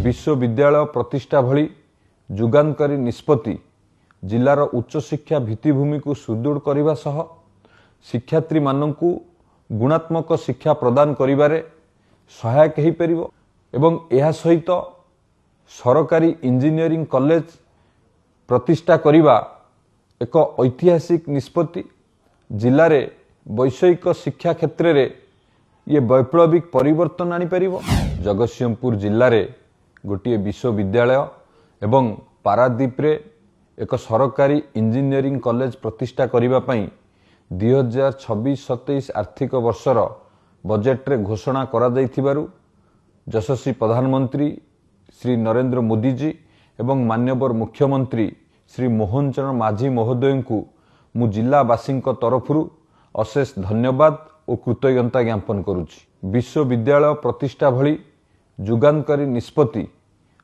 विश्वविद्यालय प्रतिष्ठा भली जुगानकारी निष्पत्ति जिलार उच्च शिक्षा भित्तिभूमि को सुदृढ़ करने सह शिक्षार्थी मानू गुणात्मक शिक्षा प्रदान करिबारे सहायक हो पारिबो एवं यह सहित सरकारी इंजीनियरिंग कॉलेज प्रतिष्ठा करिबा एक ऐतिहासिक निष्पत्ति जिले में वैषयिक शिक्षा क्षेत्र में ये वैप्लविक परिवर्तन आनी पारिबो। जगतसिंहपुर जिले में गोटे विश्वविद्यालय एवं पारादीप रे एक सरकारी इंजीनियरिंग कॉलेज प्रतिष्ठा करिबा पई 2026-27 आर्थिक वर्षर बजेट रे घोषणा करा जाइथिबारु यशस्वी प्रधानमंत्री श्री नरेंद्र मोदी जी एवं माननीय मुख्यमंत्री श्री मोहन चरण माझी महोदय को मु जिलावासी तरफरु अशेष धन्यवाद और कृतज्ञता ज्ञापन करुछि। विश्वविद्यालय प्रतिष्ठा भली जुगानकारी निष्पत्ति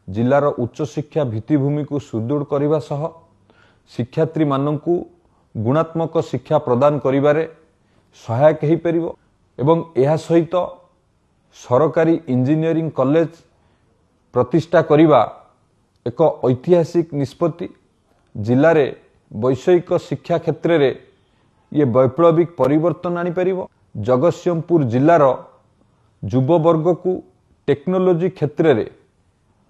जिलार उच्च शिक्षा भित्तिभूमि को सुदृढ़ करने सह शिक्षार्थी मानू गुणात्मक शिक्षा प्रदान करिबारे सहायक हो पारिबो एवं यह सहित सरकारी इंजीनियरिंग कॉलेज प्रतिष्ठा करिबा एक ऐतिहासिक निष्पत्ति जिले में वैषयिक शिक्षा क्षेत्र में ये वैप्लविक परिवर्तन आनी पारिबो। जगतसिंहपुर जिलार युववर्ग को टेक्नोलोजी क्षेत्र में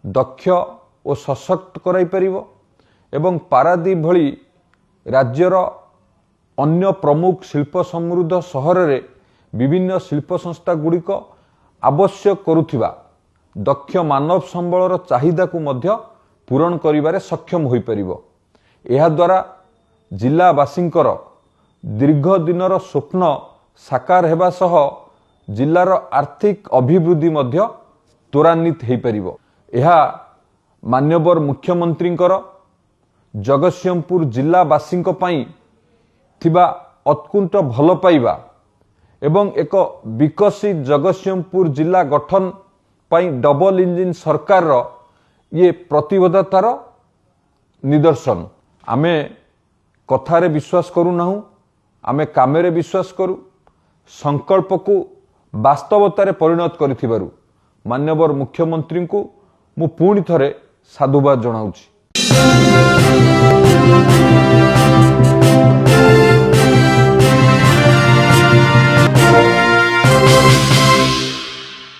दक्ष और सशक्त कराई पारिबो एवं पारादीप भली राज्यर अन्य प्रमुख शिल्प समृद्ध सहर रे विभिन्न शिल्प संस्था गुड़िक आवश्यक करुथिबा दक्ष मानव संबलर चाहिदा को मध्य पूरण करिबारे सक्षम होई परिबो। एहा द्वारा जिलावासींकर दीर्घ दिनर स्वप्न साकार हेबा सह जिलार आर्थिक अभिवृद्धि मध्य त्वरान्वित हो पारिबो। एहा माननीय मुख्यमंत्रींकर जगतसिंहपुर जिलावासी थिबा अत्कुंठ भल पाइबा एवं एक विकसित जगतसिंहपुर जिला गठन पाई डबल इंजिन सरकार ये प्रतिबद्धतार निदर्शन। आमे कथारे विश्वास करू नाहु, आमे कामेरे विश्वास करू। संकल्प को वास्तवतारे परिणत करिथिबारु माननीय मुख्यमंत्री को मु पुणी थरे साधुवाद जनाउछि।